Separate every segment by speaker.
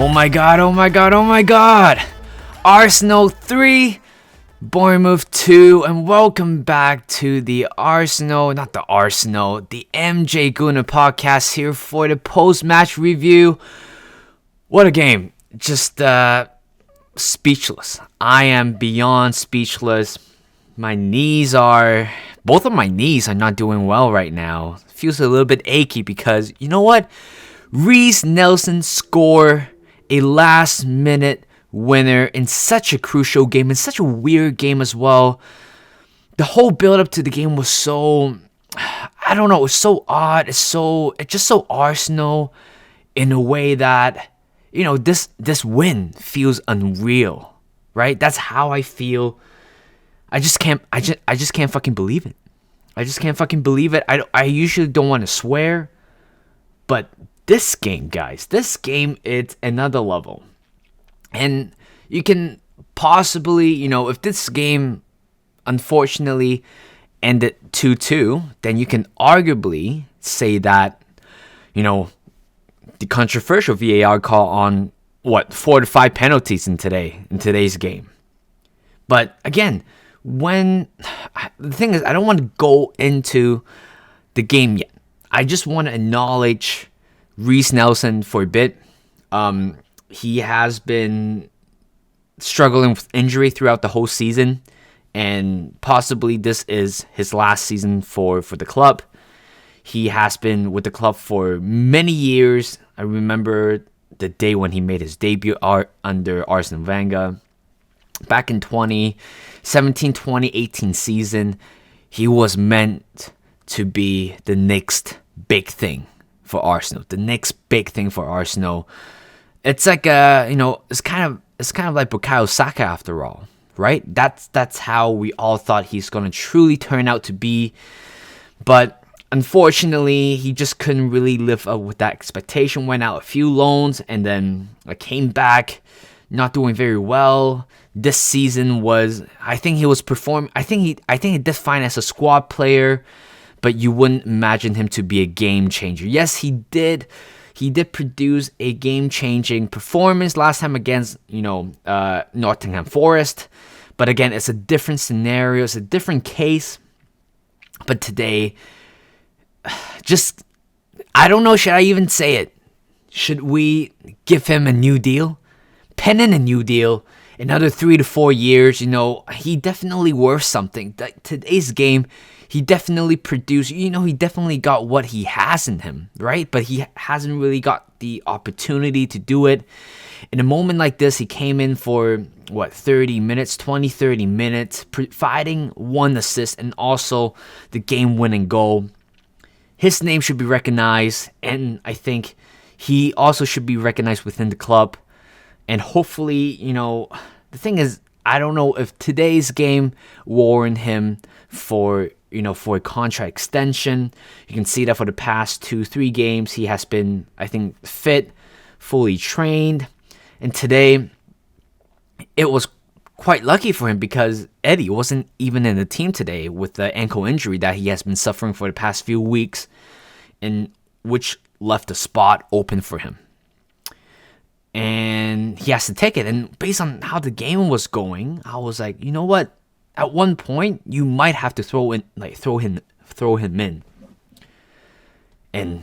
Speaker 1: Oh my god, oh my god, oh my god! Arsenal 3, Bournemouth 2, and welcome back to the the MJ Gooner podcast here for the post-match review. What a game. Just speechless. I am beyond speechless. Both of my knees are not doing well right now. Feels a little bit achy because, you know what? REISSSSSS score a last-minute winner in such a crucial game, in such a weird game as well. The whole build-up to the game was so, I don't know, it was so odd. It's just so Arsenal in a way that, you know, this win feels unreal, right? That's how I feel. I just can't fucking believe it. I just can't fucking believe it. I usually don't want to swear, but this game, guys, it's another level. And you can possibly, you know, if this game unfortunately ended 2-2, then you can arguably say that, you know, the controversial VAR call on 4 to 5 penalties in today's game. But again, the thing is, I don't want to go into the game yet. I just want to acknowledge Reiss Nelson for a bit. He has been struggling with injury throughout the whole season, and possibly this is his last season for the club. He has been with the club for many years. I remember the day when he made his debut under Arsene Wenger. Back in 2017-2018 season, he was meant to be the next big thing for Arsenal. The next big thing for Arsenal. It's like it's kind of like Bukayo Saka after all, right? That's how we all thought he's going to truly turn out to be. But unfortunately, he just couldn't really live up with that expectation. Went out a few loans and then came back, not doing very well. This season I think he did fine as a squad player, but you wouldn't imagine him to be a game changer. Yes, he did produce a game-changing performance last time against, Nottingham Forest. But again, it's a different scenario. It's a different case. But today, I don't know, should I even say it? Should we give him a new deal? Pen in a new deal. Another 3 to 4 years, he definitely worth something. Today's game, he definitely produced, he definitely got what he has in him, right? But he hasn't really got the opportunity to do it. In a moment like this, he came in for, 30 minutes, providing 1 assist and also the game-winning goal. His name should be recognized, and I think he also should be recognized within the club. And hopefully, the thing is, I don't know if today's game warranted him for a contract extension. You can see that for the past 2-3 games, he has been, I think, fit, fully trained. And today, it was quite lucky for him because Eddie wasn't even in the team today with the ankle injury that he has been suffering for the past few weeks, and which left a spot open for him. And he has to take it. And based on how the game was going, I was like, you know what? At one point, you might have to throw him in. And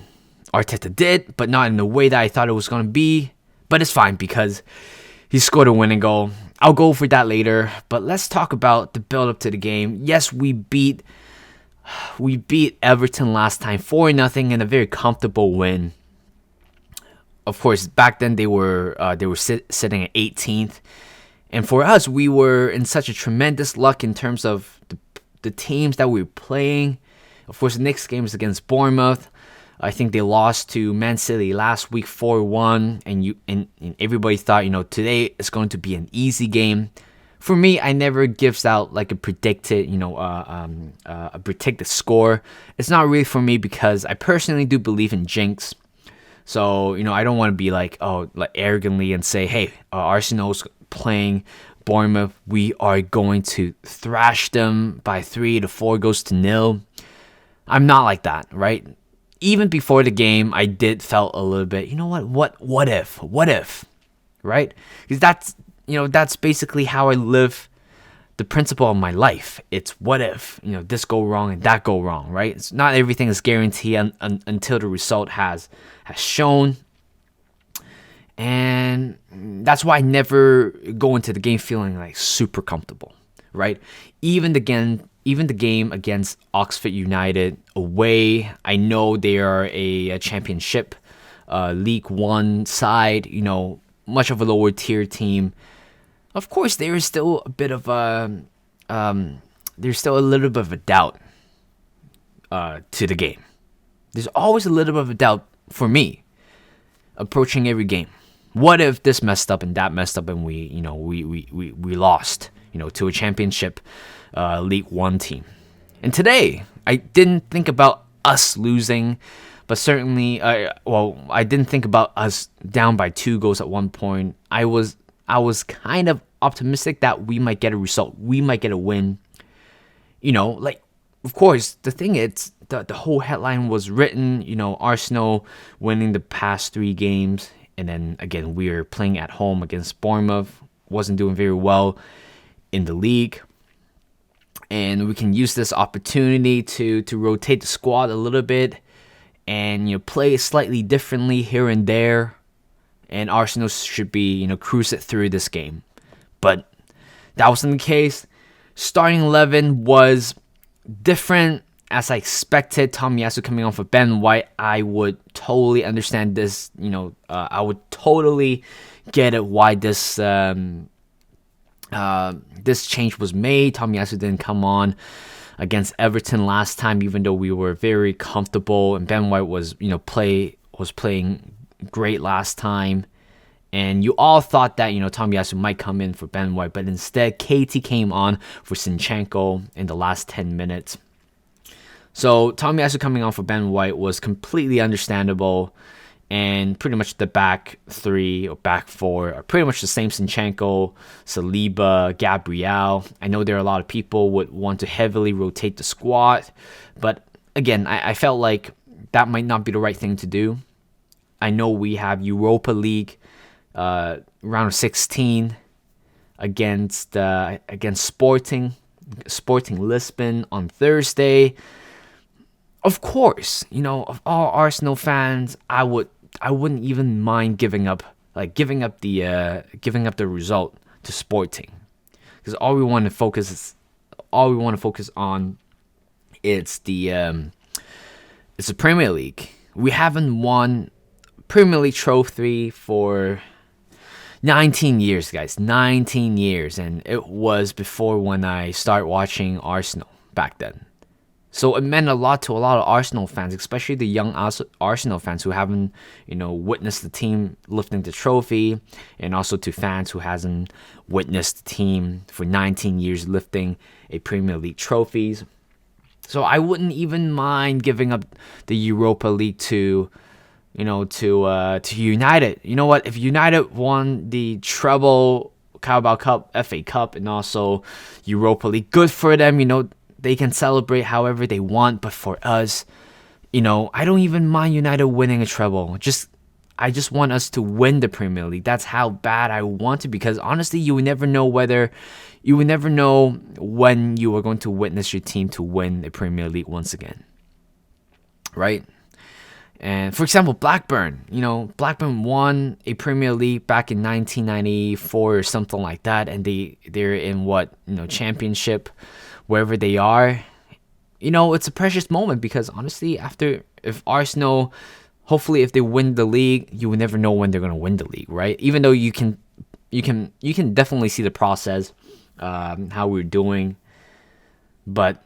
Speaker 1: Arteta did, but not in the way that I thought it was going to be. But it's fine because he scored a winning goal. I'll go for that later. But let's talk about the build-up to the game. Yes, we beat Everton last time 4-0 in a very comfortable win. Of course, back then they were sitting at 18th, and for us, we were in such a tremendous luck in terms of the teams that we were playing. Of course, the next game is against Bournemouth. I think they lost to Man City last week 4-1, and everybody thought today is going to be an easy game. For me, I never gives out like a predicted score. It's not really for me because I personally do believe in jinx. So, I don't want to be arrogantly and say, hey, Arsenal's playing Bournemouth. We are going to thrash them by 3 to 4 goals to 0. I'm not like that, right? Even before the game, I did felt a little bit, what if? right? Because that's basically how I live the principle of my life. It's what if, this go wrong and that go wrong, right? It's not everything is guaranteed until the result has shown. And that's why I never go into the game feeling like super comfortable, right? Even the game against Oxford United away, I know they are a championship League One side, much of a lower tier team. Of course, there is still a bit of there's still a little bit of a doubt to the game. There's always a little bit of a doubt for me approaching every game. What if this messed up and that messed up and we lost, to a championship League One team? And today, I didn't think about us losing, but certainly, I didn't think about us down by 2 goals at one point. I was kind of optimistic that we might get a result. We might get a win. Of course, the thing is, the whole headline was written, Arsenal winning the past 3 games. And then, again, we were playing at home against Bournemouth. Wasn't doing very well in the league. And we can use this opportunity to rotate the squad a little bit and, play slightly differently here and there. And Arsenal should be, cruise it through this game. But that wasn't the case. Starting 11 was different as I expected. Tomiyasu coming on for Ben White. I would totally understand this. I would totally get it why this change was made. Tomiyasu didn't come on against Everton last time, even though we were very comfortable. And Ben White was playing great last time. And you all thought that, Tomiyasu might come in for Ben White, but instead, KT came on for Zinchenko in the last 10 minutes. So Tomiyasu coming on for Ben White was completely understandable, and pretty much the back 3 or back 4 are pretty much the same. Zinchenko, Saliba, Gabriel. I know there are a lot of people would want to heavily rotate the squad, but again, I felt like that might not be the right thing to do. I know we have Europa League round of 16 against Sporting Lisbon on Thursday. Of course, of all Arsenal fans, I wouldn't even mind giving up the result to Sporting, because all we want to focus on it's the Premier League. We haven't won Premier League trophy for 19 years, guys. 19 years, and it was before when I started watching Arsenal back then. So it meant a lot to a lot of Arsenal fans, especially the young Arsenal fans who haven't, witnessed the team lifting the trophy, and also to fans who hasn't witnessed the team for 19 years lifting a Premier League trophies. So I wouldn't even mind giving up the Europa League to United. You know what? If United won the treble, Carabao Cup, FA Cup, and also Europa League, good for them. They can celebrate however they want. But for us, I don't even mind United winning a treble. I just want us to win the Premier League. That's how bad I want to, because honestly, you would never know when you are going to witness your team to win the Premier League once again, right? And for example, Blackburn won a Premier League back in 1994 or something like that, and they're in championship wherever they are. It's a precious moment, because honestly, if Arsenal, hopefully if they win the league, you will never know when they're going to win the league, right? Even though you can definitely see the process, how we're doing. But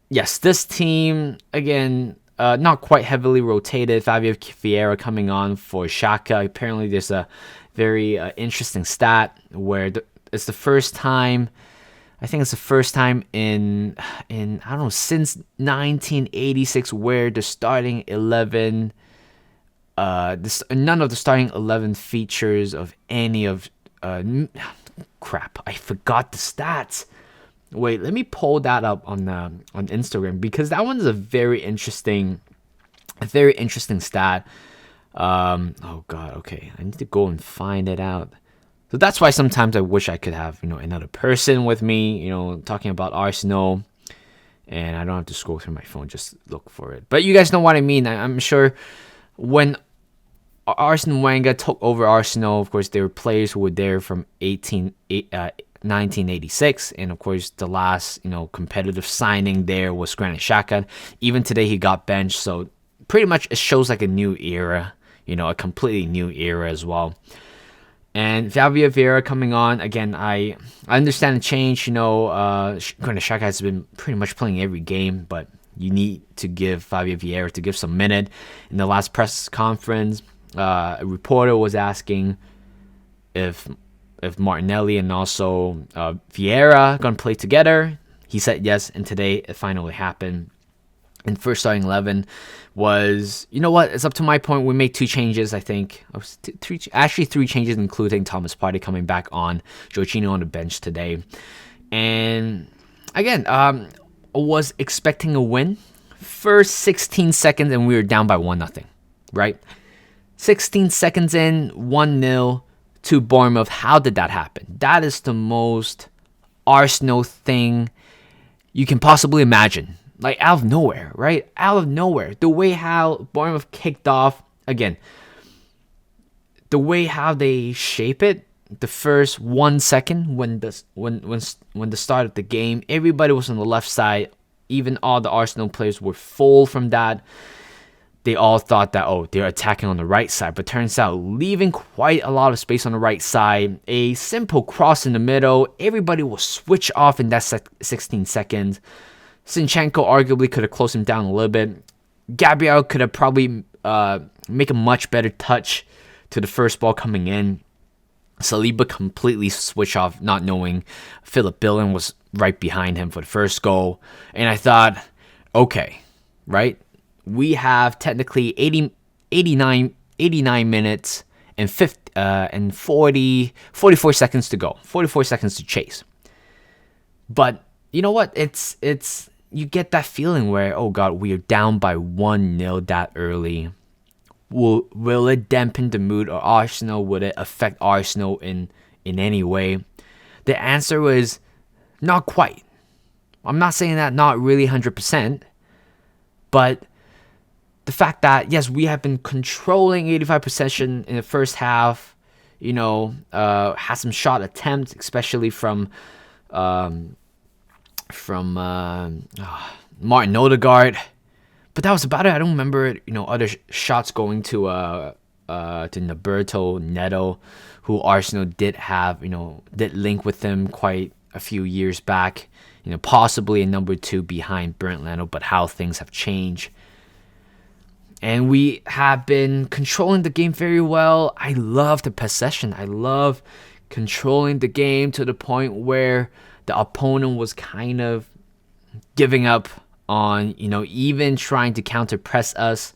Speaker 1: yes, this team, again, not quite heavily rotated. Fabio Vieira coming on for Xhaka. Apparently, there's a very interesting stat where it's the first time. I think it's the first time in I don't know, since 1986 where the starting 11, none of the starting 11 features of any of crap. I forgot the stats. Wait, let me pull that up on Instagram, because that one's a very interesting stat. Oh god, okay, I need to go and find it out. So that's why sometimes I wish I could have, another person with me, talking about Arsenal, and I don't have to scroll through my phone, just look for it. But you guys know what I mean. I'm sure when Arsene Wenger took over Arsenal, of course, there were players who were there from 1986, and of course, the last, competitive signing there was Granit Xhaka. Even today, he got benched, so pretty much it shows like a new era, a completely new era as well. And Fabio Vieira coming on, again, I understand the change, Granit Xhaka has been pretty much playing every game, but you need to give Fabio Vieira to give some minute. In the last press conference, a reporter was asking if Martinelli and also Vieira going to play together. He said yes, and today it finally happened. And first starting 11 was, it's up to my point. We made 2 changes, I think. Three changes, including Thomas Partey coming back on, Jorginho on the bench today. And again, I was expecting a win. First 16 seconds, and we were down by 1-0, right? 16 seconds in, 1-0 to Bournemouth. How did that happen? That is the most Arsenal thing you can possibly imagine. Like, out of nowhere, right? Out of nowhere. The way how Bournemouth kicked off, again, the way how they shape it, the first 1 second when the start of the game, everybody was on the left side. Even all the Arsenal players were full from that. They all thought that, they're attacking on the right side. But turns out, leaving quite a lot of space on the right side, a simple cross in the middle, everybody will switch off in that 16 seconds. Zinchenko arguably could have closed him down a little bit. Gabriel could have probably make a much better touch to the first ball coming in. Saliba completely switched off, not knowing Philip Billing was right behind him for the first goal. And I thought, okay, right? We have technically 89 minutes and 44 seconds to go. 44 seconds to chase. But you know what? It's you get that feeling where, oh God, we are down by 1-0 that early. Will it dampen the mood of Arsenal? Would it affect Arsenal in any way? The answer was not quite. I'm not saying that not really 100%, but the fact that, yes, we have been controlling 85% possession in the first half, had some shot attempts, especially from Martin Odegaard, but that was about it. I don't remember, other shots going to Roberto Neto, who Arsenal did have, did link with him quite a few years back, possibly a number 2 behind Bernd Leno, but how things have changed. And we have been controlling the game very well. I love the possession. I love controlling the game to the point where the opponent was kind of giving up on, even trying to counter press us.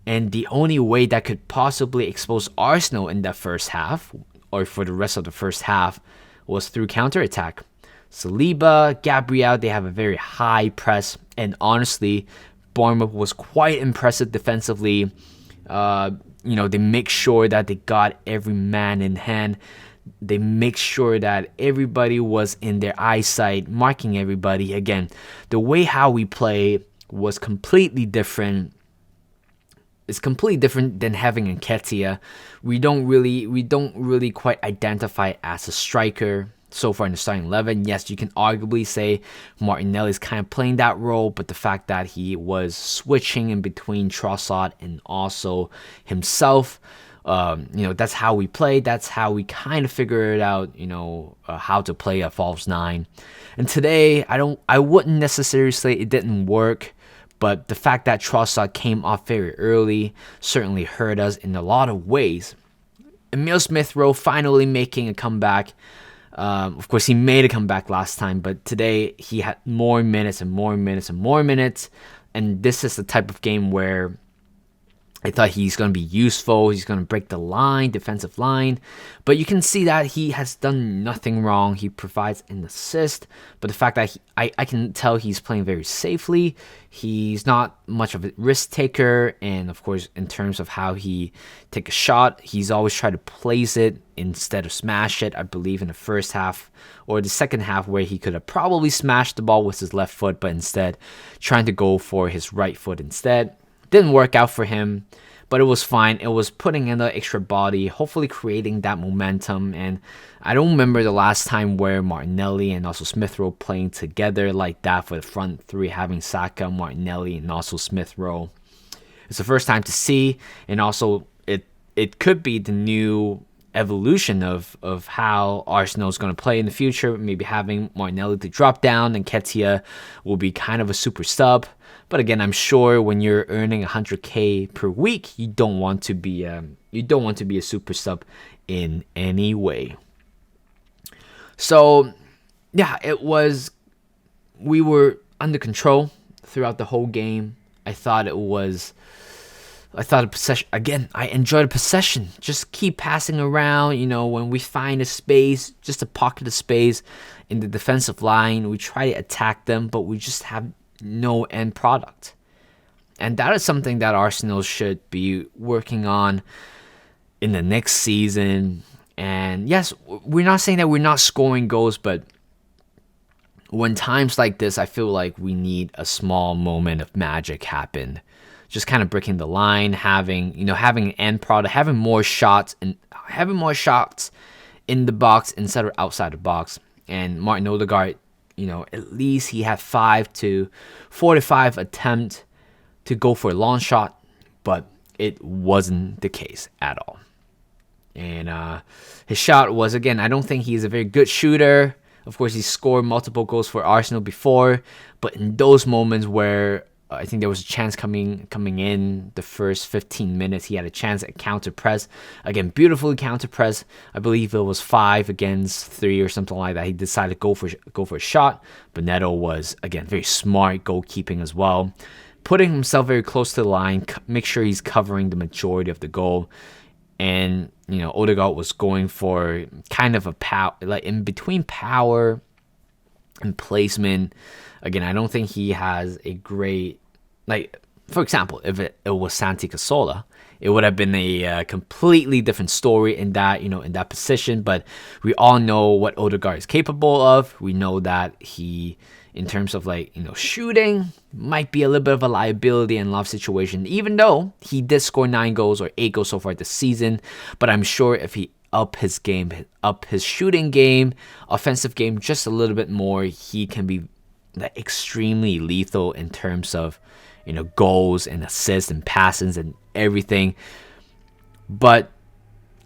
Speaker 1: And the only way that could possibly expose Arsenal in that first half, or for the rest of the first half, was through counterattack. Saliba, Gabriel, they have a very high press. And honestly, Bournemouth was quite impressive defensively. They make sure that they got every man in hand. They make sure that everybody was in their eyesight, marking everybody. Again, the way how we play was completely different. It's completely different than having Nketiah. We don't really quite identify as a striker so far in the starting 11. Yes, you can arguably say Martinelli is kind of playing that role, but the fact that he was switching in between Trossard and also himself, that's how we play. That's how we kind of figure it out, how to play a false 9. And today, I wouldn't necessarily say it didn't work, but the fact that Trossard came off very early certainly hurt us in a lot of ways. Emile Smith-Rowe finally making a comeback. Of course, he made a comeback last time, but today he had more minutes and more minutes and more minutes. And this is the type of game where I thought he's going to be useful. He's going to break the line, defensive line. But you can see that he has done nothing wrong. He provides an assist. But the fact that I can tell he's playing very safely. He's not much of a risk taker. And of course, in terms of how he take a shot, he's always tried to place it instead of smash it. I believe in the first half or the second half where he could have probably smashed the ball with his left foot, but instead trying to go for his right foot instead. Didn't work out for him, but it was fine. It was putting in the extra body, hopefully creating that momentum. And I don't remember the last time where Martinelli and also Smith Rowe playing together like that for the front three, having Saka, Martinelli, and also Smith Rowe. It's the first time to see, and also it could be the new evolution of how Arsenal is going to play in the future. Maybe having Martinelli to drop down and Ketia will be kind of a super sub. But again, I'm sure when you're earning 100K per week, you don't want to be a super sub in any way. So yeah, we were under control throughout the whole game. I thought the possession, again, I enjoy the possession. Just keep passing around, when we find a space, just a pocket of space in the defensive line, we try to attack them, but we just have no end product. And that is something that Arsenal should be working on in the next season. And yes, we're not saying that we're not scoring goals, but when times like this, I feel like we need a small moment of magic happen. Just kind of breaking the line, having an end product, having more shots in the box instead of outside the box. And Martin Odegaard, at least he had 4 to 5 attempts to go for a long shot, but it wasn't the case at all. And his shot was, again, I don't think he's a very good shooter. Of course, he scored multiple goals for Arsenal before, but in those moments where I think there was a chance coming in the first 15 minutes, he had a chance at counter press. Again, beautifully counter press. I believe it was 5 against 3 or something like that. He decided to go for a shot. But Neto was, again, very smart goalkeeping as well, putting himself very close to the line, make sure he's covering the majority of the goal. And Odegaard was going for kind of a power, like in between power and placement. Again, I don't think he has a great, for example, if it was Santi Cazorla, it would have been a completely different story in that position. But we all know what Odegaard is capable of. We know that he, in terms of shooting, might be a little bit of a liability in a lot of situations, even though he did score 9 goals or 8 goals so far this season. But I'm sure if he up his shooting game, offensive game just a little bit more, he can be extremely lethal in terms of goals and assists and passes and everything. But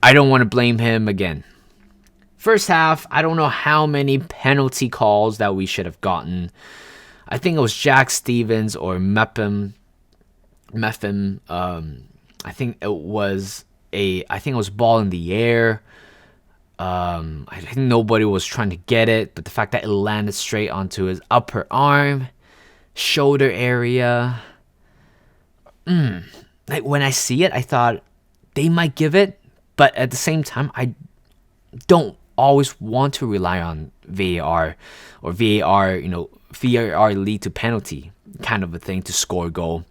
Speaker 1: I don't want to blame him again. First half, I don't know how many penalty calls that we should have gotten. I think it was Jack Stevens or Mepham. I think it was ball in the air. I think nobody was trying to get it, but the fact that it landed straight onto his upper arm, shoulder area. When I see it, I thought they might give it, but at the same time, I don't always want to rely on VAR or VAR lead to penalty kind of a thing to score a goal.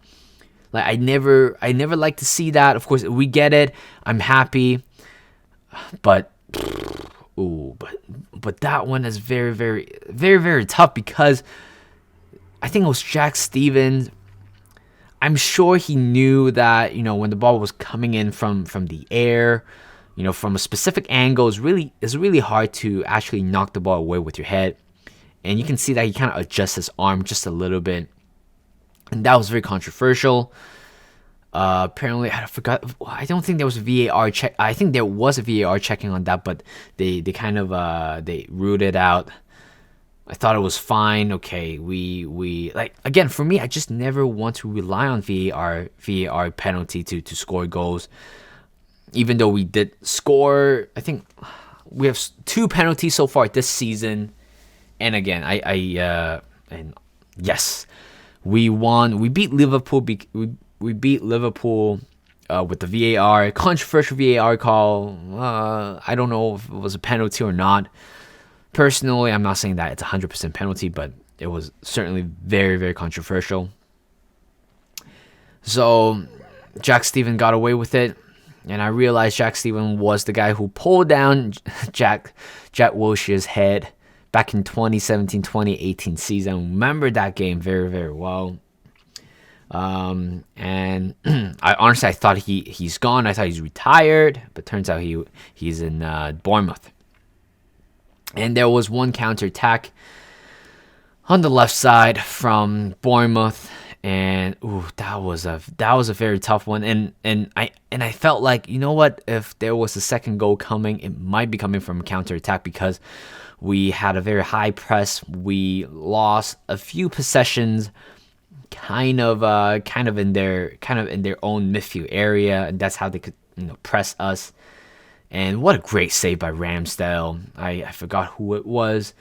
Speaker 1: I never like to see that. Of course, we get it. I'm happy, but that one is very, very, very, very tough because I think it was Jack Stevens. I'm sure he knew that when the ball was coming in from the air, from a specific angle, it's really hard to actually knock the ball away with your head, and you can see that he kind of adjusts his arm just a little bit. And that was very controversial. Apparently, I forgot. I don't think there was a VAR check. I think there was a VAR checking on that, but they kind of they ruled it out. I thought it was fine. Okay, we again, for me, I just never want to rely on VAR penalty to score goals. Even though we did score, I think we have 2 penalties so far this season. And again, and yes, we won. We beat Liverpool. We beat Liverpool with the VAR, controversial VAR call. I don't know if it was a penalty or not. Personally, I'm not saying that it's a 100% penalty, but it was certainly very, very controversial. So Jack Steven got away with it, and I realized Jack Steven was the guy who pulled down Jack Wilshere's head back in 2017-2018 season. Remember that game very, very well. And I thought he's gone. I thought he's retired, but turns out he's in Bournemouth. And there was one counterattack on the left side from Bournemouth, and that was a very tough one. And I felt like, you know what, if there was a second goal coming, it might be coming from a counterattack, because we had a very high press. We lost a few possessions, kind of in their own midfield area, and that's how they could press us. And what a great save by Ramsdale. I forgot who it was.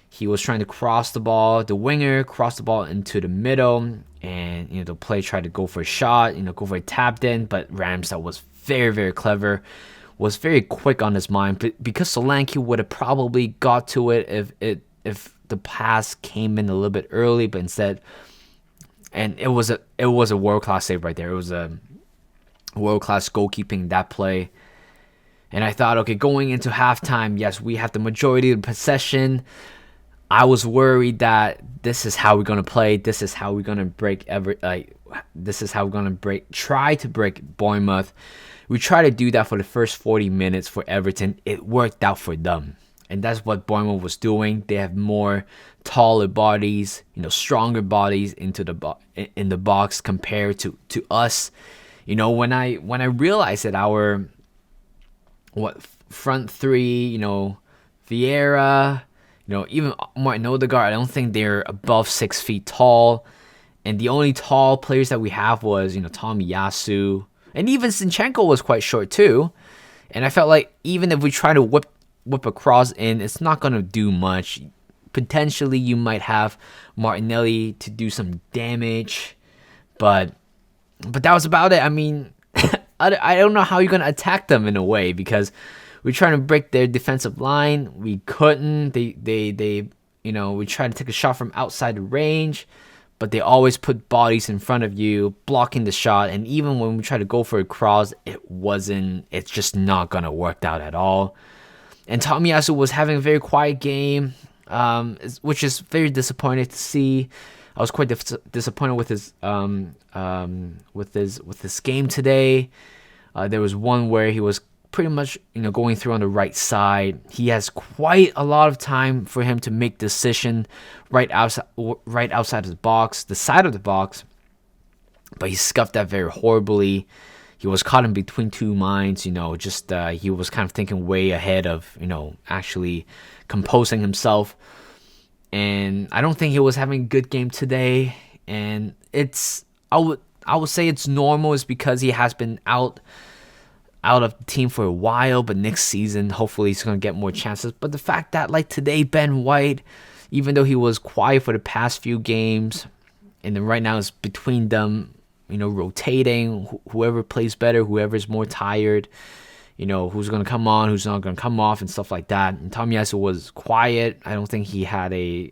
Speaker 1: He was trying to cross the ball. The winger crossed the ball into the middle, and the player tried to go for a shot, go for a tapped in, but Ramsdale was very, very clever, was very quick on his mind. But because Solanke would have probably got to it if the pass came in a little bit early, but instead, and it was a world-class save right there. It was a world-class goalkeeping, that play. And I thought, okay, going into halftime, yes, we have the majority of the possession. I was worried that this is how we're gonna play. This is how we're gonna try to break Bournemouth. We try to do that for the first 40 minutes for Everton. It worked out for them, and that's what Bournemouth was doing. They have more taller bodies, stronger bodies in the box compared to us. When I realized that our front three, Vieira, even Martin Odegaard, I don't think they're above 6 feet tall. And the only tall players that we have was, Tomiyasu. And even Zinchenko was quite short too. And I felt like even if we try to whip a cross in, it's not going to do much. Potentially, you might have Martinelli to do some damage. But that was about it. I mean, I don't know how you're going to attack them in a way, because we're trying to break their defensive line. We couldn't. We tried to take a shot from outside the range, but they always put bodies in front of you, blocking the shot. And even when we try to go for a cross, it's just not going to work out at all. And Tomiyasu was having a very quiet game, which is very disappointing to see. I was quite disappointed with his game today. There was one where he was pretty much going through on the right side. He has quite a lot of time for him to make decision right outside his box, the side of the box, but he scuffed that very horribly. He was caught in between two minds. He was kind of thinking way ahead of actually composing himself. And I don't think he was having a good game today. And I would say it's normal. It's because he has been out of the team for a while. But next season, hopefully he's going to get more chances. But the fact that, like today, Ben White, even though he was quiet for the past few games, and then right now it's between them, rotating, whoever plays better, whoever's more tired, who's going to come on, who's not going to come off, and stuff like that. And Tomiyasu was quiet. I think he has a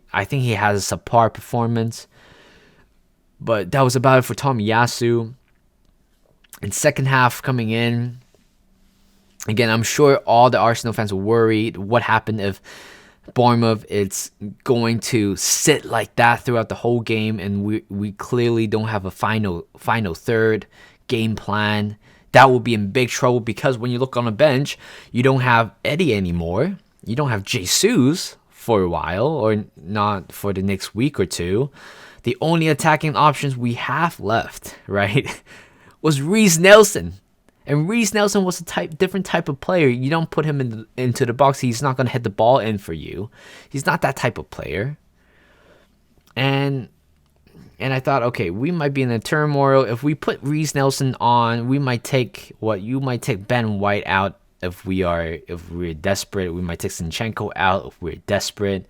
Speaker 1: subpar performance. But that was about it for Tomiyasu. And second half coming in, again, I'm sure all the Arsenal fans were worried what happened if Bournemouth is going to sit like that throughout the whole game, and we clearly don't have a final third game plan. That will be in big trouble, because when you look on the bench, you don't have Eddie anymore. You don't have Jesus for a while, or not for the next week or two. The only attacking options we have left, right, was Reiss Nelson. And Reiss Nelson was a different type of player. You don't put him into the box, he's not going to hit the ball in for you. He's not that type of player. And I thought, okay, we might be in a turmoil. If we put Reiss Nelson on, you might take Ben White out if we're desperate. We might take Zinchenko out if we're desperate.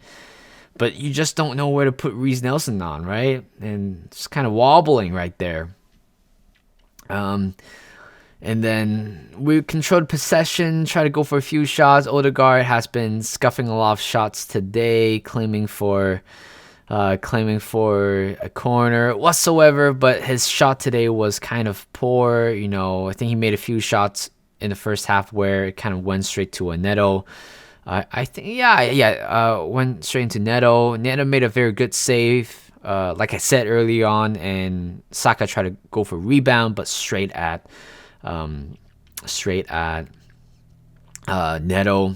Speaker 1: But you just don't know where to put Reiss Nelson on, right? And it's kind of wobbling right there. And And then we controlled possession, tried to go for a few shots. Odegaard has been scuffing a lot of shots today, claiming for a corner whatsoever. But his shot today was kind of poor. I think he made a few shots in the first half where it kind of went straight to a Neto. I think, went straight into Neto. Neto made a very good save, like I said early on, and Saka tried to go for rebound, but straight at Neto,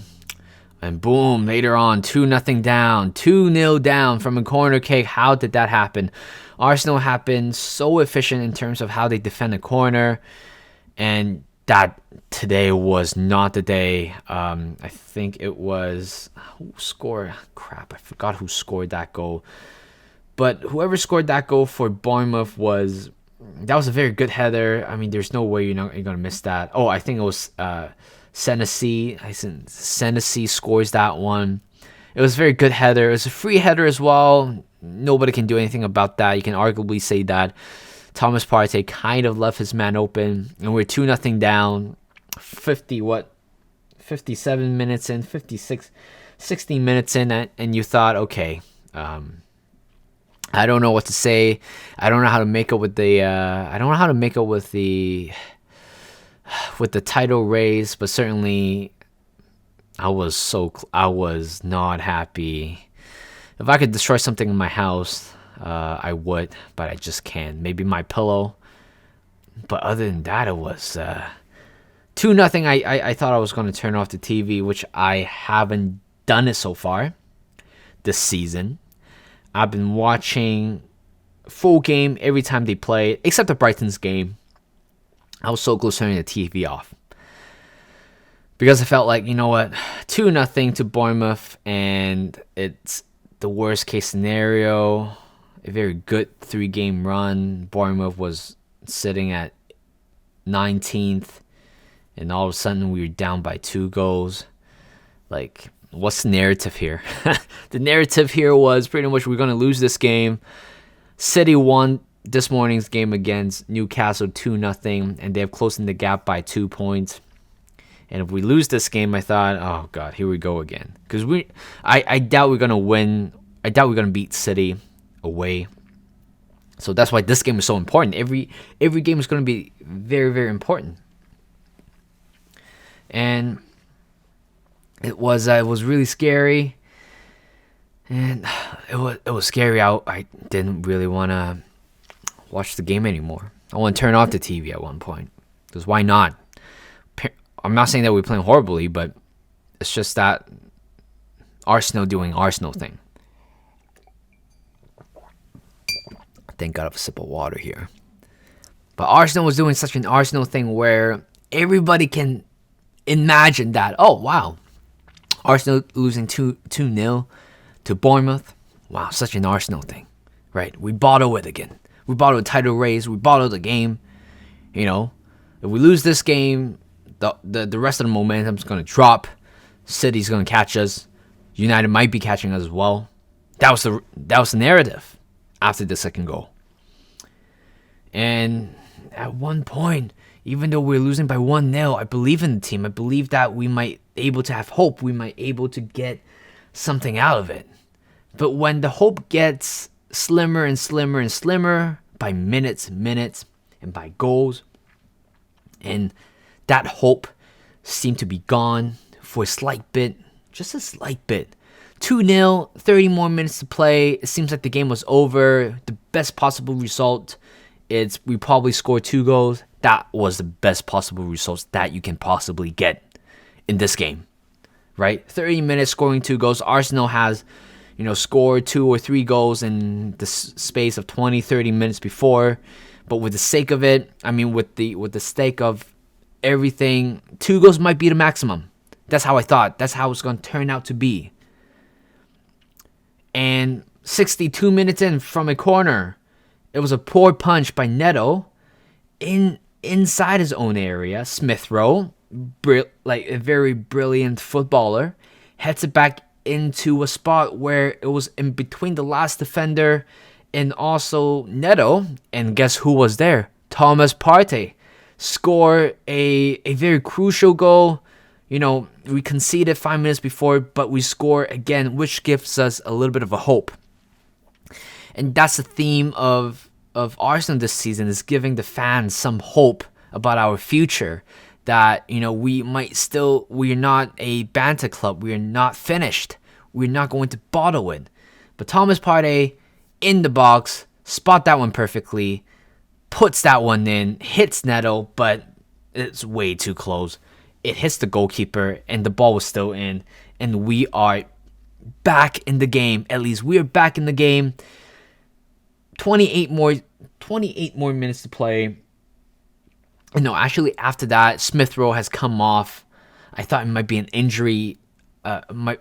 Speaker 1: and boom, later on, 2-0 down, 2-0 down from a corner kick. How did that happen? Arsenal have been so efficient in terms of how they defend the corner, and that today was not the day. I think it was, who scored? Crap, I forgot who scored that goal. But whoever scored that goal for Bournemouth that was a very good header. I mean, there's no way you're going to miss that. Oh, I think it was Senesi. Senesi scores that one. It was a very good header. It was a free header as well. Nobody can do anything about that. You can arguably say that Thomas Partey kind of left his man open, and we're 2-0 down. 57 minutes in, 60 minutes in, and you thought, okay, I don't know what to say. I don't know how to make up with the. With the title race, but certainly, I was not happy. If I could destroy something in my house, I would, but I just can't. Maybe my pillow. But other than that, it was 2-0. I thought I was going to turn off the TV, which I haven't done it so far this season. I've been watching full game every time they play, except the Brighton's game. I was so close to turning the TV off. Because I felt like, 2-0 to Bournemouth, and it's the worst case scenario. A very good 3-game run. Bournemouth was sitting at 19th, and all of a sudden we were down by 2 goals. Like, what's the narrative here? The narrative here was pretty much we're going to lose this game. City won this morning's game against Newcastle 2-0, and they have closed the gap by 2 points. And if we lose this game, I thought, oh god, here we go again. Because I doubt we're gonna win. I doubt we're gonna beat City away. So that's why this game is so important. Every game is gonna be very, very important. And it was really scary. And it was scary. I didn't really want to watch the game anymore. I want to turn off the TV at one point. Because why not? I'm not saying that we're playing horribly, but it's just that Arsenal doing Arsenal thing. Thank God I have a sip of water here. But Arsenal was doing such an Arsenal thing where everybody can imagine that, oh, wow, Arsenal losing 2-0 to Bournemouth. Wow, such an Arsenal thing, right? We bottle it again. We bottle a title race. We bottle the game. If we lose this game, the rest of the momentum is going to drop. City's going to catch us. United might be catching us as well. That was the narrative after the second goal. And at one point, even though we're losing by 1-0, I believe in the team. I believe that we might able to have hope. We might able to get something out of it. But when the hope gets slimmer and slimmer and slimmer by minutes, and by goals, and that hope seemed to be gone for a slight bit, just a slight bit. 2-0, 30 more minutes to play. It seems like the game was over. The best possible result is we probably scored 2 goals. That was the best possible results that you can possibly get in this game, right? 30 minutes scoring 2 goals. Arsenal has, scored 2 or 3 goals in the space of 20, 30 minutes before. But with the sake of it, with the stake of everything, 2 goals might be the maximum. That's how I thought. That's how it's going to turn out to be. And 62 minutes in from a corner, it was a poor punch by Neto inside his own area. Smith Rowe, like a very brilliant footballer, heads it back into a spot where it was in between the last defender and also Neto. And guess who was there? Thomas Partey. score a very crucial goal. We conceded 5 minutes before, but we score again, which gives us a little bit of a hope. And that's the theme of Arsenal this season, is giving the fans some hope about our future. That, we're not a banter club. We're not finished. We're not going to bottle it. But Thomas Partey in the box, spot that one perfectly, puts that one in, hits Neto, but it's way too close. It hits the goalkeeper, and the ball was still in. And we are back in the game. At least we are back in the game. 28 more minutes to play. No, actually, after that, Smith Rowe has come off. I thought it might be an injury,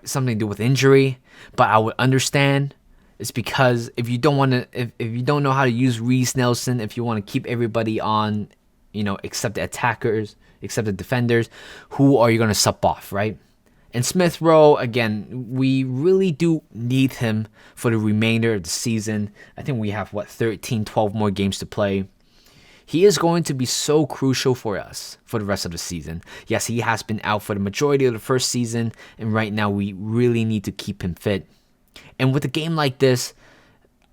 Speaker 1: something to do with injury, but I would understand. It's because if you don't know how to use Reiss Nelson, if you want to keep everybody on, except the attackers, except the defenders, who are you going to sub off, right? And Smith Rowe, again, we really do need him for the remainder of the season. I think we have, 12 more games to play. He is going to be so crucial for us for the rest of the season. Yes, he has been out for the majority of the first season, and right now we really need to keep him fit. And with a game like this,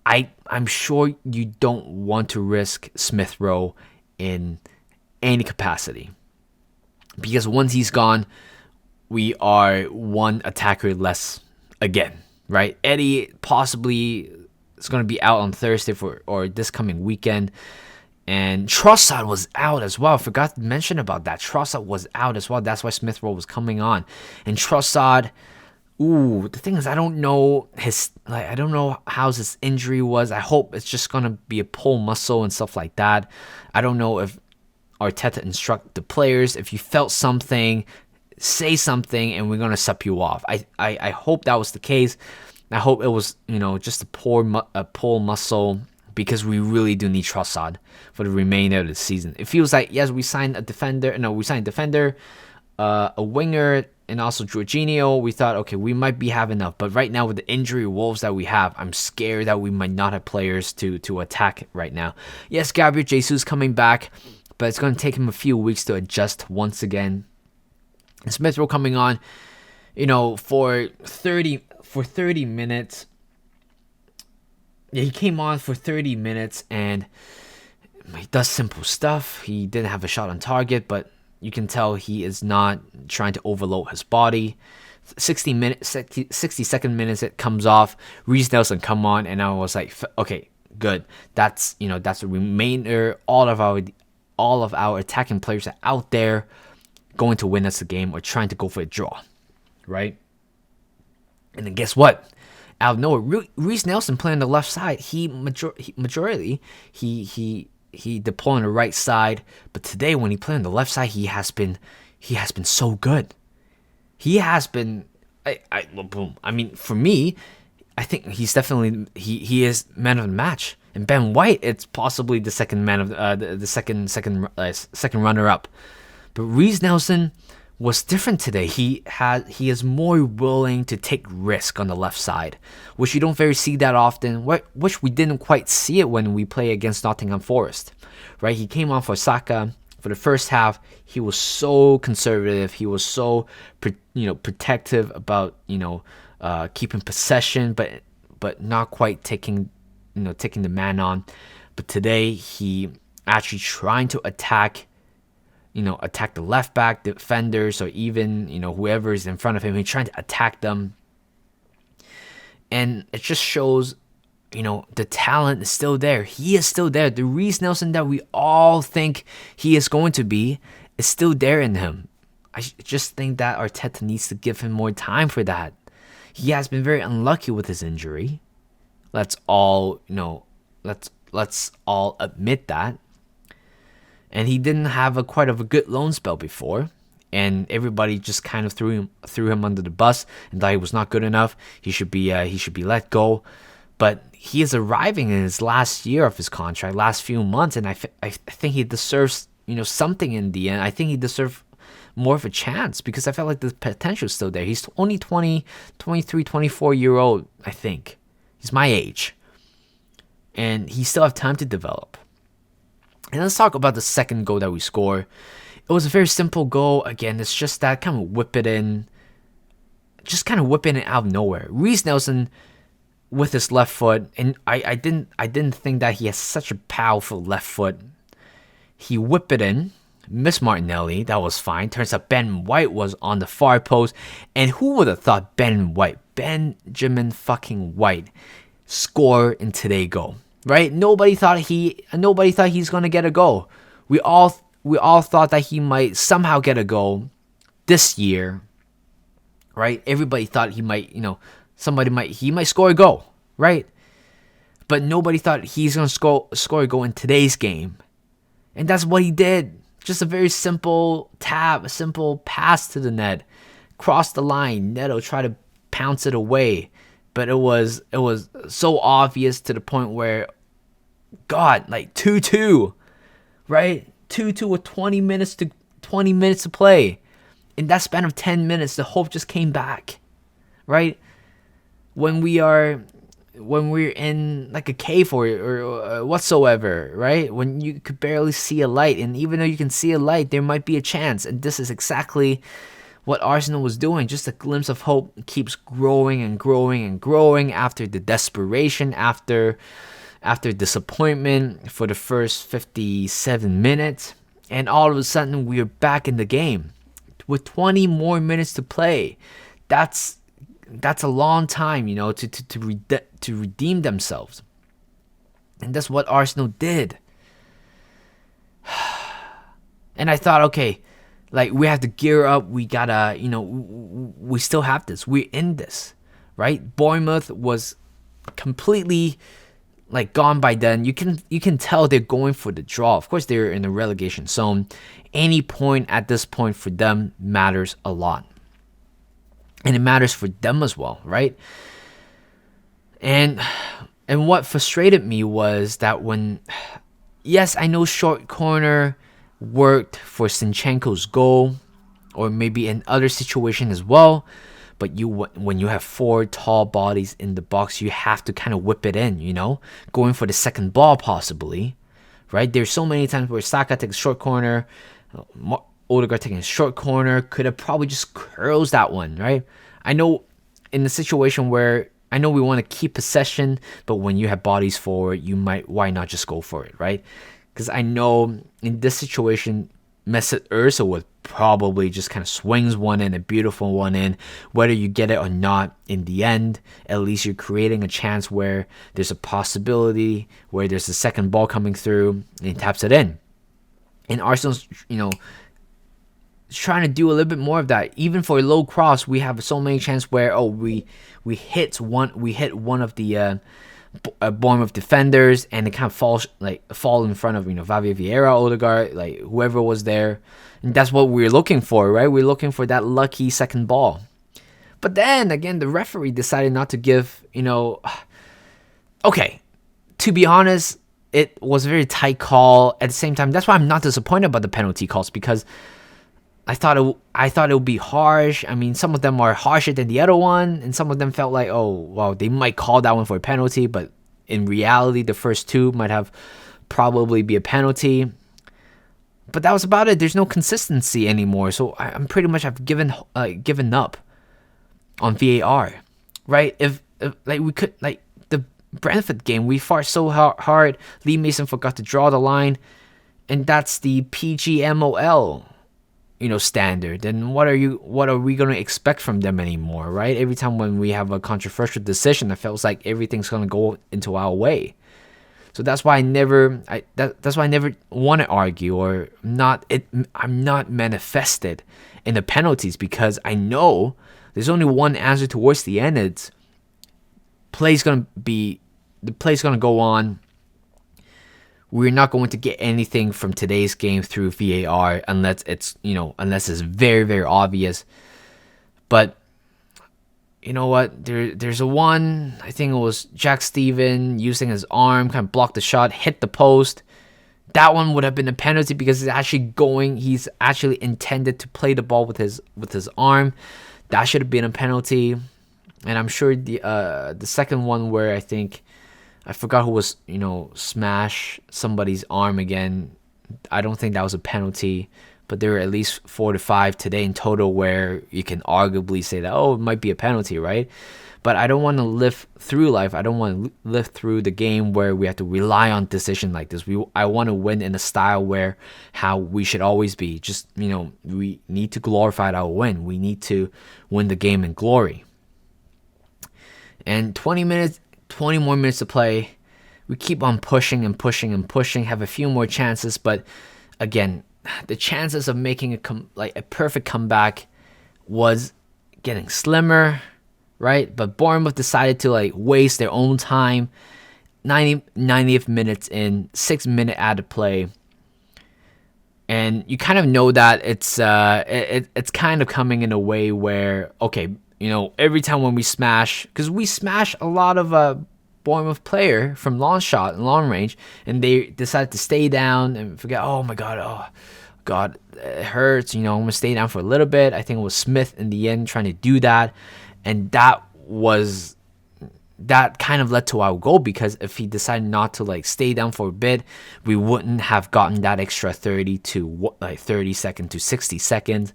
Speaker 1: I'm sure you don't want to risk Smith Rowe in any capacity. Because once he's gone, we are one attacker less again, right? Eddie possibly is going to be out on Thursday or this coming weekend. And Trossard was out as well. I forgot to mention about that. Trossard was out as well. That's why Smith Rowe was coming on. And Trossard, the thing is, I don't know how his injury was. I hope it's just gonna be a pull muscle and stuff like that. I don't know if Arteta instruct the players, if you felt something, say something, and we're gonna sub you off. I hope that was the case. I hope it was just a pull muscle. Because we really do need Trossard for the remainder of the season. It feels like, yes, we signed a defender, a winger, and also Jorginho. We thought, okay, we might be having enough. But right now, with the injury wolves that we have, I'm scared that we might not have players to attack right now. Yes, Gabriel Jesus coming back, but it's going to take him a few weeks to adjust once again. And Smith Rowe coming on, for 30 minutes. Yeah, he came on for 30 minutes and he does simple stuff. He didn't have a shot on target, but you can tell he is not trying to overload his body. 62nd minutes it comes off. Reiss Nelson come on, and I was like, okay, good. That's the remainder. All of our attacking players are out there going to win us the game or trying to go for a draw, right? And then guess what? Out of nowhere, Reiss Nelson playing on the left side. He deployed on the right side, but today when he played on the left side, he has been so good. He has been. I mean, for me, I think he's definitely he is man of the match. And Ben White, it's possibly the second man of the second runner up. But Reiss Nelson was different today. He is more willing to take risk on the left side, which you don't very see that often. Which we didn't quite see it when we play against Nottingham Forest, right? He came on for Saka for the first half. He was so conservative. He was so protective about keeping possession, but not quite taking the man on. But today he actually trying to attack the left back, defenders, or even, whoever is in front of him. He's trying to attack them. And it just shows, the talent is still there. He is still there. The Reiss Nelson that we all think he is going to be is still there in him. I just think that Arteta needs to give him more time for that. He has been very unlucky with his injury. Let's all admit that. And he didn't have quite a good loan spell before, and everybody just kind of threw him under the bus and thought he was not good enough. He should be let go. But he is arriving in his last year of his contract, last few months, and I think he deserves something in the end. I think he deserves more of a chance because I felt like the potential is still there. He's only 23, 24-year-old, I think. He's my age, and he still have time to develop. And let's talk about the second goal that we score. It was a very simple goal. Again, it's just that kind of whipping it out of nowhere. Reiss Nelson with his left foot, and I didn't think that he has such a powerful left foot. He whipped it in, missed Martinelli. That was fine. Turns out Ben White was on the far post, and who would have thought Benjamin fucking White, score in today's goal, right? Nobody thought he's gonna get a goal. We all thought that he might somehow get a goal this year, right? Everybody thought he might, he might score a goal, right? But nobody thought he's gonna score a goal in today's game, and that's what he did. Just a very simple tap, a simple pass to the net, cross the line. Neto tried to pounce it away, but it was so obvious to the point where, God, like 2-2, right? 2-2 with 20 minutes to play. In that span of 10 minutes, the hope just came back, right? When we're in like a cave or whatsoever, right? When you could barely see a light, and even though you can see a light, there might be a chance. And this is exactly what Arsenal was doing. Just a glimpse of hope keeps growing and growing and growing after the desperation, after disappointment for the first 57 minutes. And all of a sudden, we're back in the game with 20 more minutes to play. That's a long time, to redeem themselves. And that's what Arsenal did. And I thought, okay, like, we have to gear up. We gotta, we still have this. We're in this, right? Bournemouth was completely like gone by then. You can tell they're going for the draw. Of course, they're in the relegation zone. Any point at this point for them matters a lot. And it matters for them as well, right? And what frustrated me was that yes, I know short corner worked for Zinchenko's goal, or maybe in other situation as well, but when you have four tall bodies in the box, you have to kind of whip it in, going for the second ball possibly, right? There's so many times where Saka takes a short corner, Odegaard taking a short corner, could have probably just curls that one, right? I know in the situation where I know we want to keep possession, but when you have bodies forward, why not just go for it, right? Because I know in this situation, Mesut Ozil would probably just kind of swings one in, a beautiful one in, whether you get it or not. In the end, at least you're creating a chance where there's a possibility where there's a second ball coming through and he taps it in. And Arsenal's, trying to do a little bit more of that. Even for a low cross, we have so many chances where we hit one of the Bournemouth defenders, and it kind of fall in front of Javier Vieira, Odegaard, like whoever was there, and that's what we're looking for, right? We're looking for that lucky second ball. But then again, the referee decided not to give. Okay, to be honest, it was a very tight call. At the same time, that's why I'm not disappointed about the penalty calls, because I thought it would be harsh. I mean, some of them are harsher than the other one, and some of them felt like, oh, well, they might call that one for a penalty, but in reality, the first two might have probably be a penalty. But that was about it. There's no consistency anymore, so I'm pretty much have given up on VAR, right? If like we could, like the Brentford game, we fought so hard. Lee Mason forgot to draw the line, and that's the PGMOL. Standard. And what are we going to expect from them anymore, right? Every time when we have a controversial decision, it feels like everything's going to go into our way. So that's why I never want to argue, or I'm not manifested in the penalties, because I know there's only one answer towards the end. It's the play's going to go on. We're not going to get anything from today's game through VAR unless it's very, very obvious. But you know what? There's a one, I think it was Jack Steven using his arm, kind of blocked the shot, hit the post. That one would have been a penalty because he's actually intended to play the ball with his arm. That should have been a penalty. And I'm sure the second one where I forgot who was, smash somebody's arm again. I don't think that was a penalty, but there were at least 4 to 5 today in total where you can arguably say that, oh, it might be a penalty, right? But I don't want to live through life. I don't want to live through the game where we have to rely on decision like this. I want to win in a style where how we should always be. Just, we need to glorify our win. We need to win the game in glory. And 20 more minutes to play. We keep on pushing and pushing and pushing, have a few more chances, but again, the chances of making a perfect comeback was getting slimmer, right? But Bournemouth decided to waste their own time. 90th minutes in, 6-minute added play. And you kind of know that it's kind of coming in a way where, okay, every time when we smash, because we smash a lot of Bournemouth player from long shot and long range, and they decided to stay down and forget, oh my God, it hurts, I'm going to stay down for a little bit. I think it was Smith in the end trying to do that, and that kind of led to our goal, because if he decided not to stay down for a bit, we wouldn't have gotten that extra 30 seconds to 60 seconds.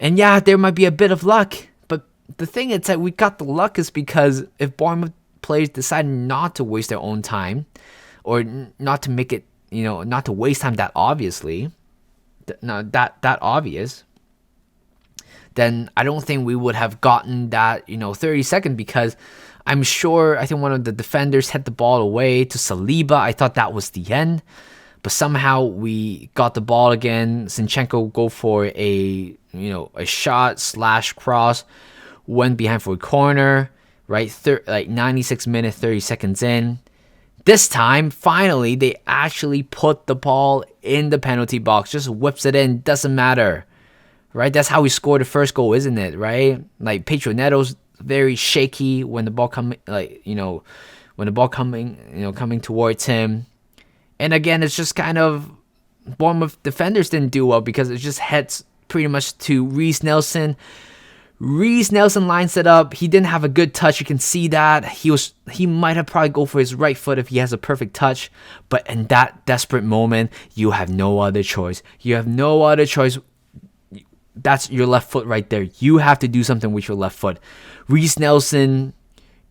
Speaker 1: And yeah, there might be a bit of luck, but the thing is that we got the luck is because if Bournemouth players decide not to waste their own time, or not to make it, not to waste time that obviously, that obvious, then I don't think we would have gotten that 30 seconds, because I think one of the defenders hit the ball away to Saliba. I thought that was the end, but somehow we got the ball again. Zinchenko go for a shot / cross, went behind for a corner. Right, 96 minutes, 30 seconds in. This time, finally, they actually put the ball in the penalty box. Just whips it in, doesn't matter. Right, that's how we scored the first goal, isn't it? Right, Pedro Neto's very shaky when the ball coming towards him. And again, it's just kind of Bournemouth defenders didn't do well, because it just heads pretty much to Reiss Nelson. Reiss Nelson lines it up. He didn't have a good touch. You can see that. He might have probably go for his right foot if he has a perfect touch. But in that desperate moment, you have no other choice. That's your left foot right there. You have to do something with your left foot. Reiss Nelson,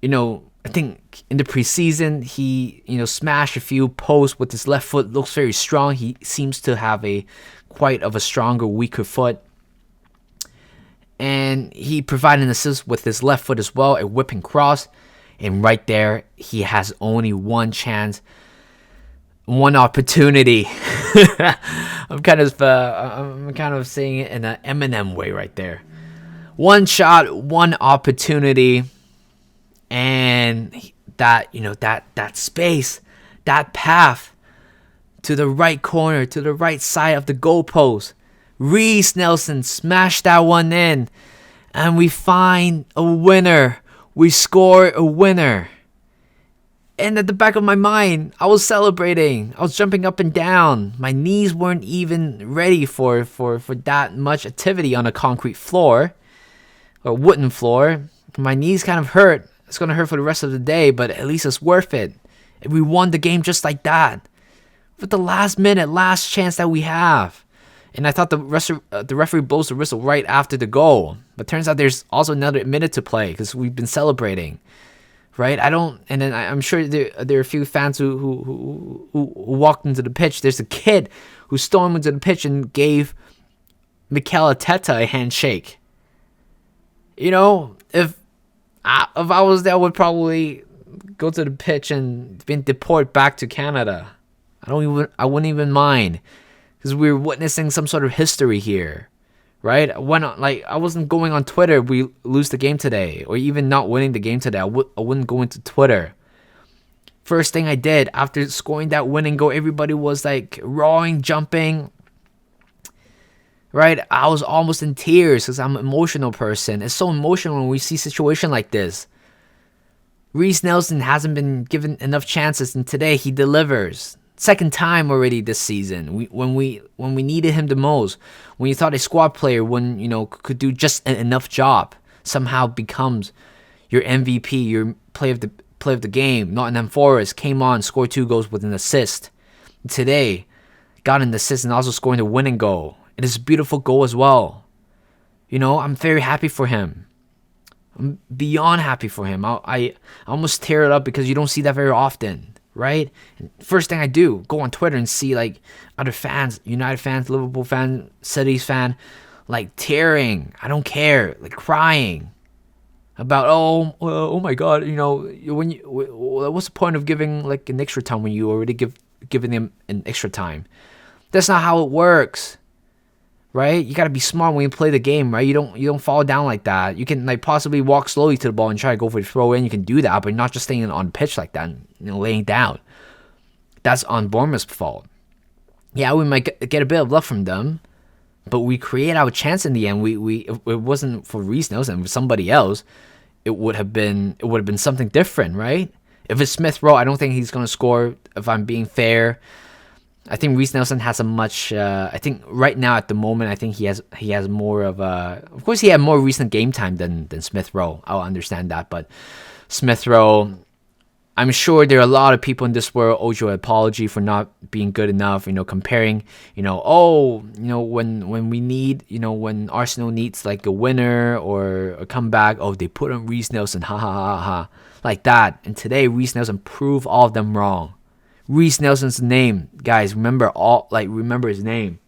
Speaker 1: I think in the preseason, he, smashed a few posts with his left foot. Looks very strong. He seems to have quite of a stronger, weaker foot. And he provided an assist with his left foot as well, a whipping cross. And right there, he has only one chance, one opportunity. I'm kind of saying it in an Eminem way right there. One shot, one opportunity, and that space, that path to the right corner, to the right side of the goalpost. Reiss Nelson smashed that one in, and we find a winner. We score a winner. And at the back of my mind, I was celebrating. I was jumping up and down. My knees weren't even ready for that much activity on a concrete floor or wooden floor. My knees kind of hurt. It's going to hurt for the rest of the day, but at least it's worth it. And we won the game just like that. With the last chance that we have. And I thought the referee blows the whistle right after the goal. But turns out there's also another minute to play because we've been celebrating. Right? I'm sure there are a few fans who walked into the pitch. There's a kid who stormed into the pitch and gave Mikel Arteta a handshake. If I was there, I would probably go to the pitch and been deported back to Canada. I wouldn't even mind. Because we're witnessing some sort of history here, right? I wasn't going on Twitter. We lose the game today, or even not winning the game today. I wouldn't go into Twitter. First thing I did after scoring that winning goal, everybody was roaring, jumping. Right? I was almost in tears because I'm an emotional person. It's so emotional when we see a situation like this. Reiss Nelson hasn't been given enough chances, and today he delivers. Second time already this season. When we needed him the most, when you thought a squad player could do just enough job, somehow becomes your MVP, your play of the game. Nottingham Forest came on, scored 2 goals with an assist. Today, got an assist and also scoring the winning goal. It is a beautiful goal as well. I'm very happy for him. I'm beyond happy for him. I almost tear it up because you don't see that very often, right? And first thing I do, go on Twitter and see like other fans, United fans, Liverpool fans, City's fan, like tearing. I don't care, like crying about oh my God, what's the point of giving like an extra time when you already giving them an extra time? That's not how it works. Right? You gotta be smart when you play the game, right? You don't fall down like that. You can like possibly walk slowly to the ball and try to go for the throw in. You can do that, but not just staying on pitch like that and laying down. That's on Bournemouth's fault. Yeah, we might get a bit of luck from them, but we create our chance in the end. If it wasn't for Reiss Nelson, for somebody else, it would have been something different, right? If it's Smith Rowe, I don't think he's gonna score. If I'm being fair. I think Reiss Nelson has a much. I think right now at the moment, I think he has more of a. Of course, he had more recent game time than Smith Rowe. I'll understand that, but Smith Rowe, I'm sure there are a lot of people in this world owe you an apology for not being good enough. Comparing. When we need. When Arsenal needs like a winner or a comeback. Oh, they put on Reiss Nelson. Ha ha ha ha. Like that. And today, Reiss Nelson proved all of them wrong. Reiss Nelson's name, guys. Remember his name.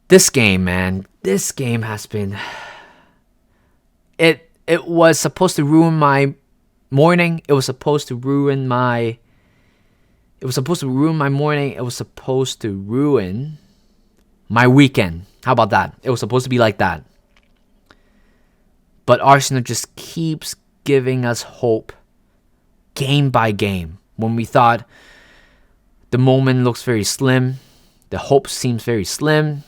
Speaker 1: This game, man. This game has been. It was supposed to ruin my morning. It was supposed to ruin my. It was supposed to ruin my morning. It was supposed to ruin my weekend. How about that? It was supposed to be like that. But Arsenal just keeps giving us hope, game by game. When we thought the moment looks very slim, the hope seems very slim,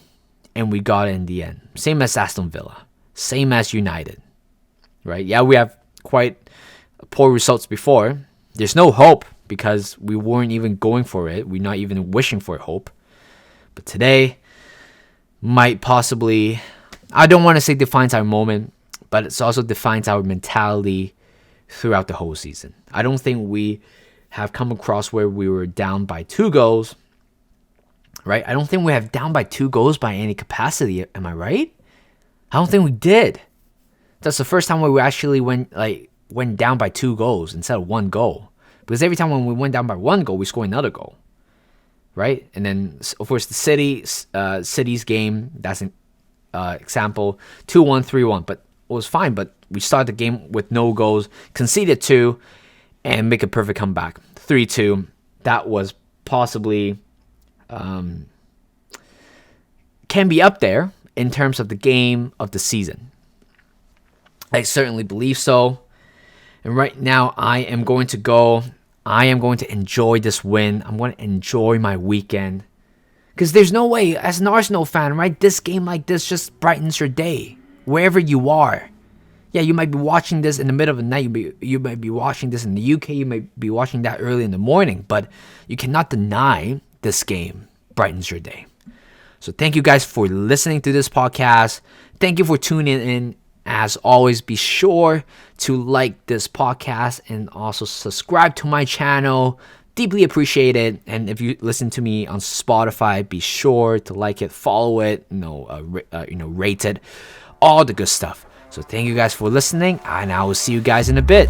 Speaker 1: and we got it in the end. Same as Aston Villa. Same as United. Right? Yeah, we have quite poor results before. There's no hope because we weren't even going for it. We're not even wishing for hope. But today might possibly, I don't want to say defines our moment, but it also defines our mentality throughout the whole season. I don't think we have come across where we were down by 2 goals, right? I don't think we have down by 2 goals by any capacity. Am I right? I don't think we did. That's the first time where we actually went down by 2 goals instead of 1 goal. Because every time when we went down by 1 goal, we scored another goal, right? And then of course the City's game. That's an example 2-1, 3-1, but it was fine. But we started the game with no goals, conceded 2. And make a perfect comeback. 3-2. That was possibly can be up there in terms of the game of the season. I certainly believe so. And right now I am going to enjoy this win. I'm going to enjoy my weekend. Because there's no way, as an Arsenal fan, right? This game like this just brightens your day. Wherever you are. Yeah, you might be watching this in the middle of the night. You might be watching this in the UK. You might be watching that early in the morning. But you cannot deny this game brightens your day. So thank you guys for listening to this podcast. Thank you for tuning in. As always, be sure to like this podcast and also subscribe to my channel. Deeply appreciate it. And if you listen to me on Spotify, be sure to like it, follow it, rate it, all the good stuff. So thank you guys for listening, and I will see you guys in a bit.